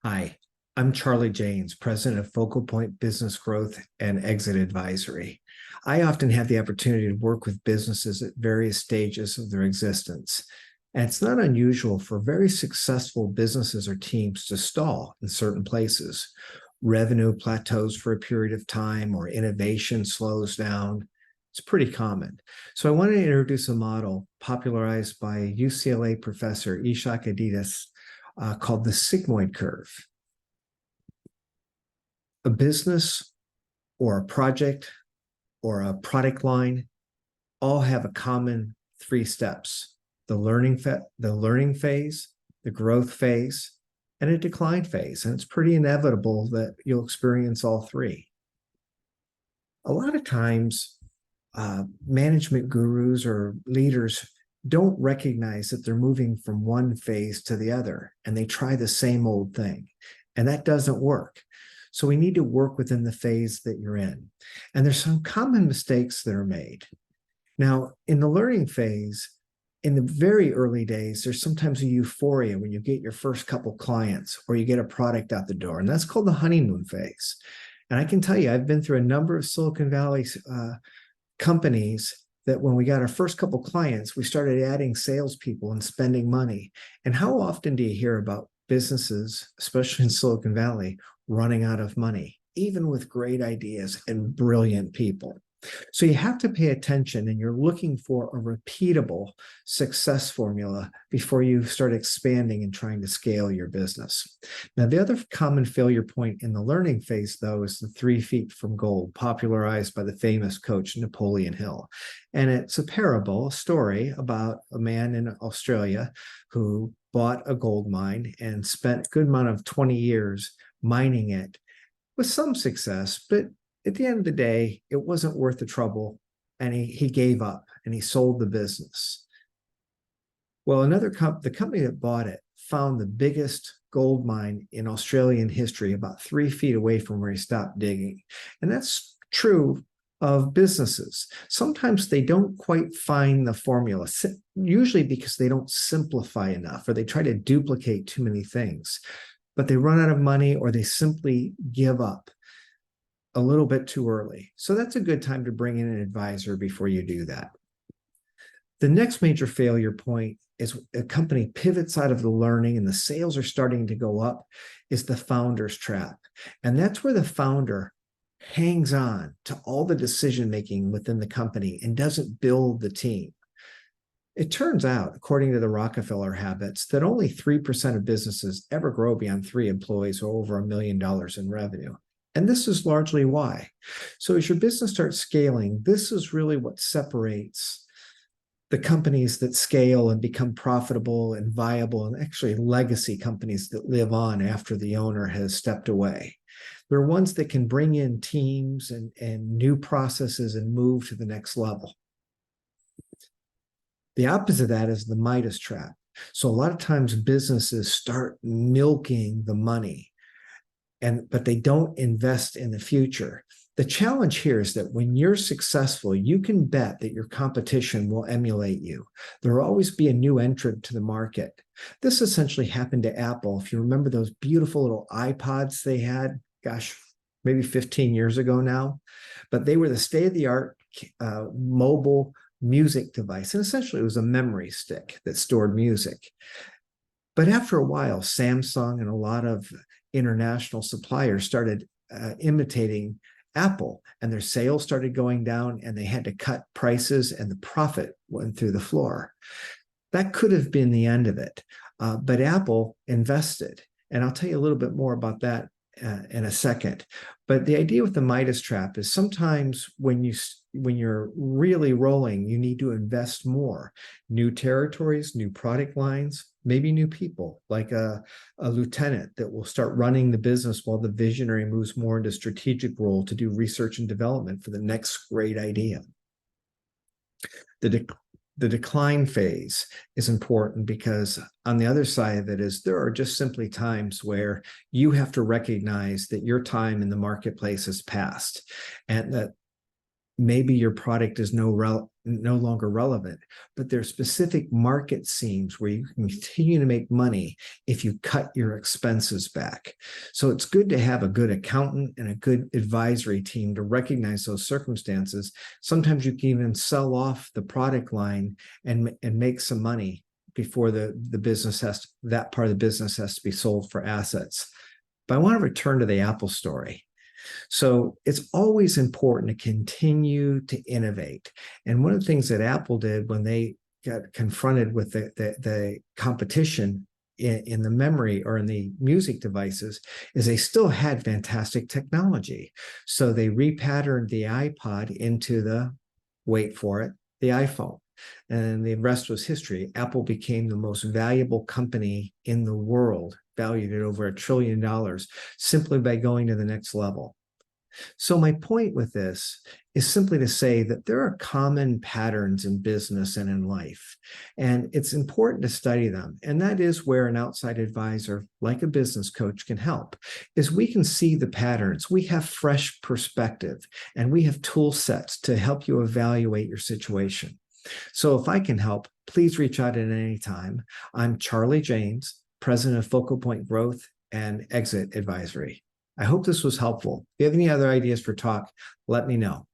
Hi, I'm Charlie Janes, president of Focal Point Business Growth and Exit Advisory. I often have the opportunity to work with businesses at various stages of their existence. And it's not unusual for very successful businesses or teams to stall in certain places. Revenue plateaus for a period of time, or innovation slows down. It's pretty common. So I wanted to introduce a model popularized by UCLA professor Ishak Adidas called the sigmoid curve. A business or a project or a product line all have a common three steps: the learning phase, the growth phase, and a decline phase. And it's pretty inevitable that you'll experience all three. A lot of times, management gurus or leaders don't recognize that they're moving from one phase to the other, and they try the same old thing, and that doesn't work. So we need to work within the phase that you're in. And there's some common mistakes that are made. Now, in the learning phase, in the very early days, there's sometimes a euphoria when you get your first couple clients or you get a product out the door, and that's called the honeymoon phase. And I can tell you, I've been through a number of Silicon Valley companies that when we got our first couple clients, we started adding salespeople and spending money. And how often do you hear about businesses, especially in Silicon Valley, running out of money, even with great ideas and brilliant people? So you have to pay attention, and you're looking for a repeatable success formula before you start expanding and trying to scale your business. Now, the other common failure point in the learning phase, though, is the 3 feet from gold, popularized by the famous coach Napoleon Hill. And it's a parable, a story about a man in Australia who bought a gold mine and spent a good amount of 20 years mining it with some success, but at the end of the day, it wasn't worth the trouble, and he gave up and he sold the business. Well, the company that bought it found the biggest gold mine in Australian history about 3 feet away from where he stopped digging. And that's true of businesses. Sometimes they don't quite find the formula, usually because they don't simplify enough or they try to duplicate too many things, but they run out of money or they simply give up a little bit too early. So that's a good time to bring in an advisor before you do that. The next major failure point is a company pivots out of the learning and the sales are starting to go up, is the founder's trap. And that's where the founder hangs on to all the decision-making within the company and doesn't build the team. It turns out, according to the Rockefeller habits, that only 3% of businesses ever grow beyond 3 employees or over $1 million in revenue. And this is largely why. So as your business starts scaling, this is really what separates the companies that scale and become profitable and viable, and actually legacy companies that live on after the owner has stepped away. They're ones that can bring in teams and new processes and move to the next level. The opposite of that is the Midas trap. So a lot of times businesses start milking the money, but they don't invest in the future. The challenge here is that when you're successful, you can bet that your competition will emulate you. There will always be a new entrant to the market. This essentially happened to Apple. If you remember those beautiful little iPods they had, gosh, maybe 15 years ago now, but they were the state-of-the-art mobile music device. And essentially it was a memory stick that stored music. But after a while, Samsung and a lot of international suppliers started imitating Apple, and their sales started going down, and they had to cut prices, and the profit went through the floor. That could have been the end of it, but Apple invested, and I'll tell you a little bit more about that in a second. But the idea with the Midas trap is sometimes when you're really rolling, you need to invest more. New territories, new product lines, maybe new people, like a lieutenant that will start running the business while the visionary moves more into strategic role to do research and development for the next great idea. The decline phase is important because on the other side of it is there are just simply times where you have to recognize that your time in the marketplace has passed, and that maybe your product is no longer relevant, but there are specific market seams where you can continue to make money if you cut your expenses back. So it's good to have a good accountant and a good advisory team to recognize those circumstances. Sometimes you can even sell off the product line and make some money before the business that part of the business has to be sold for assets. But I want to return to the Apple story. So it's always important to continue to innovate. And one of the things that Apple did when they got confronted with the competition in the memory or in the music devices is they still had fantastic technology. So they repatterned the iPod into wait for it, the iPhone. And the rest was history. Apple became the most valuable company in the world, valued at over $1 trillion, simply by going to the next level. So my point with this is simply to say that there are common patterns in business and in life, and it's important to study them. And that is where an outside advisor, like a business coach, can help, is we can see the patterns. We have fresh perspective, and we have tool sets to help you evaluate your situation. So if I can help, please reach out at any time. I'm Charlie James, president of Focal Point Growth and Exit Advisory. I hope this was helpful. If you have any other ideas for talk, let me know.